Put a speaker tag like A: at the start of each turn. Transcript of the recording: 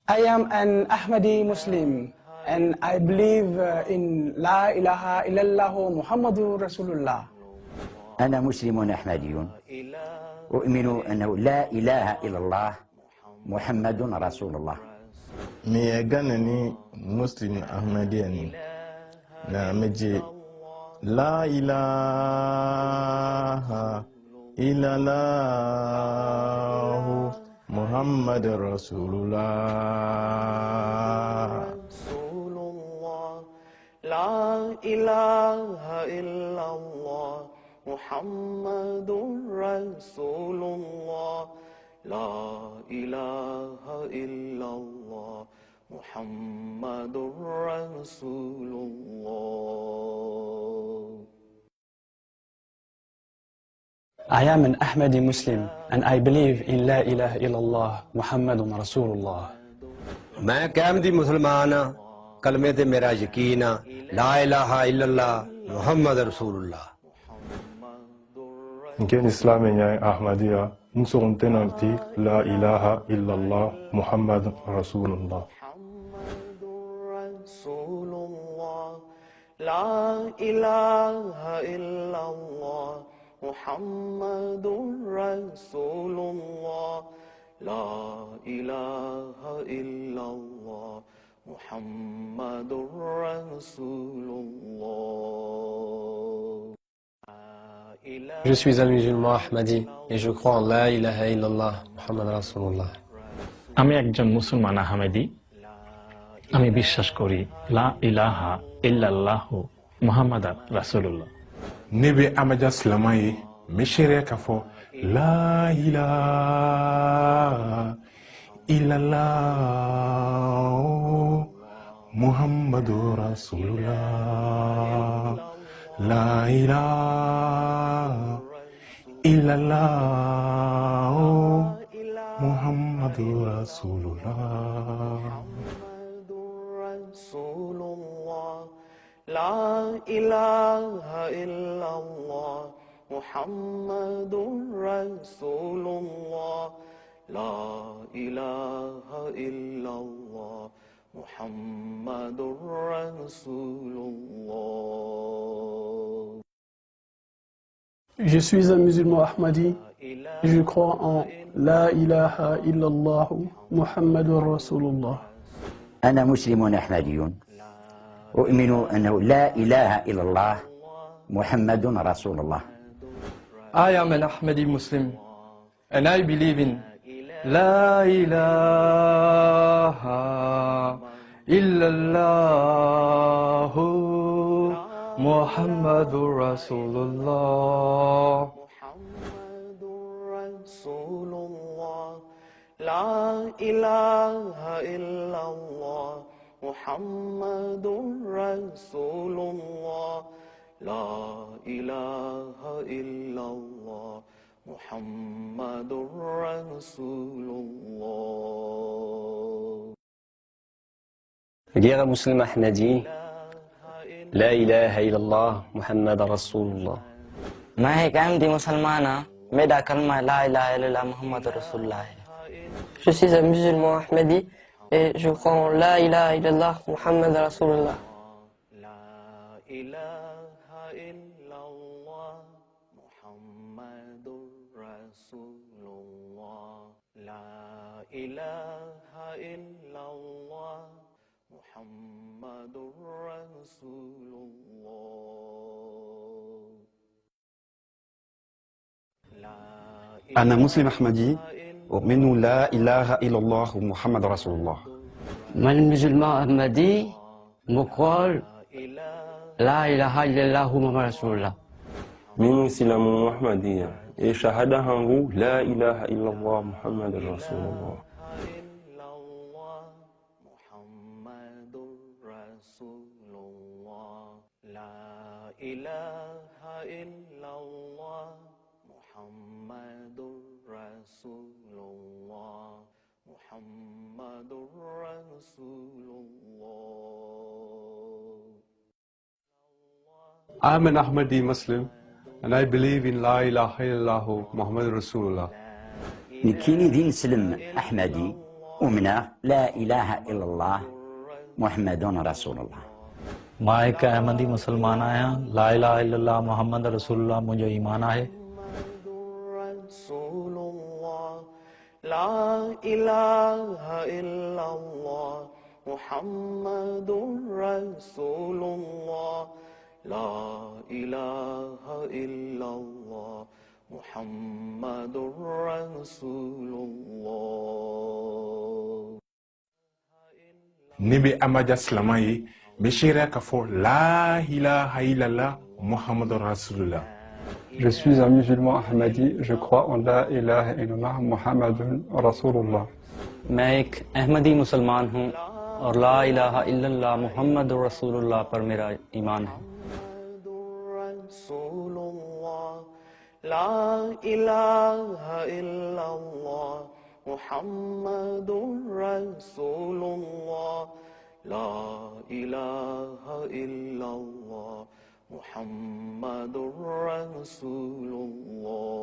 A: I am an Ahmadi Muslim and I believe in La ilaha illallah Muhammadur Rasulullah.
B: أنا مسلم أحمدي أؤمن أنه لا إله إلا الله محمد رسول الله.
C: ميغانني مسلم أحمديني نامجي لا إله إلا الله محمد رسول الله.
D: لا إله إلا الله محمد رسول الله. لا إله إلا الله محمد رسول الله.
A: I am an Ahmadi Muslim and I believe in La ilaha illallah Muhammadun Rasulullah.
E: मैं कहमदी मुसलमान हाँ, कलमे ते मेरा यकीन आ, ला इलाहा इल्लल्लाह मुहम्मद रसूलुल्लाह.
F: Ngen Islam nyai Ahmadiyya nsong tenanti la ilaha illallah Muhammad Rasulullah.
D: لا إله إلا الله محمد رسول الله. لا إله إلا الله محمد رسول الله.
G: Je suis un musulman Ahmadi et je crois en La ilaha illallah Muhammad Rasulullah.
H: আমি একজন মুসলমান আহমেদি। আমি বিশ্বাস করি লা ইলাহা ইল্লাল্লাহু মুহাম্মাদার রাসূলুল্লাহ।
F: Nebe amaja silamaye meshere kafo la ilaha illallah Muhammadur Rasulullah. La ilaha illallah Muhammadur Rasulullah.
D: لا إله إلا الله محمد رسول الله. لا إله إلا الله محمد رسول الله.
I: Je suis un musulman Ahmadi. Je crois en La ilaha illallah Muhammadur Rasulullah.
B: أنا مسلم أحمدي أؤمن أنه لا إله إلا الله محمد رسول الله.
J: I am an Ahmadi Muslim and I believe in La ilaha illallah Muhammadur Rasulullah.
D: لا إله إلا الله محمد رسول الله. لا إله إلا الله محمد رسول الله.
G: غير مسلم أحمدي لا إله إلا الله محمد رسول الله.
K: मैं एक अहमदी मुसलमान हाँ, मेरा कलमा ला इलाहा इल्लल्लाह मुहम्मद रसूलुल्लाह है.
L: Je suis un musulman Ahmadi et je crois en La ilaha illallah Muhammad Rasulullah.
D: La ilaha illallah Muhammadur Rasulullah. La ilaha illallah Muhammadur Rasulullah.
M: أنا مسلم أحمدي أؤمن لا إله إلا الله محمد رسول الله.
N: من musulman Ahmadi me croit La ilaha illallah Muhammad Rasulullah.
O: Min Muslimu Ahmadiyya et shahada hangu La ilaha illallah Muhammad Rasulullah.
D: La ilaha illallah Muhammadur Rasulullah. Muhammadur Rasulullah.
P: I am an Ahmadi Muslim and I believe in La ilaha illallah Muhammad Rasulullah.
B: نكيني دين سلم أحمدي उमिना ला इलाहा इल्लल्लाह मुहम्मदुन रसूलुल्लाह।
Q: मां हिकु अहमदी मुसलमान आहियां। ला इलाहा इल्लल्लाह मुहम्मद रसूलुल्लाह मुंहिंजो ईमान आहे।
D: ला इलाहा इल्लल्लाह मुहम्मदुर रसूलुल्लाह। ला इलाहा इल्लल्लाह मुहम्मदुर रसूलुल्लाह।
R: ne be amaja silama ye n bɛ seereya k'a fɔ la ilaha illallah muhammadu rasulullah.
P: Je suis un musulman ahmadi, je crois en la ilaha illallah Muhammadun Rasulullah.
K: मैं एक अहमदी मुसलमान हूँ और ला इलाहा इल्लल्लाह मुहम्मद रसूलुल्लाह पर मेरा ईमान है।
D: ला इलाहा इल्लल्लाह मुहम्मदुर रसूलुल्लाह। ला इलाहा इल्लल्लाह मुहम्मदुर रसूलुल्लाह।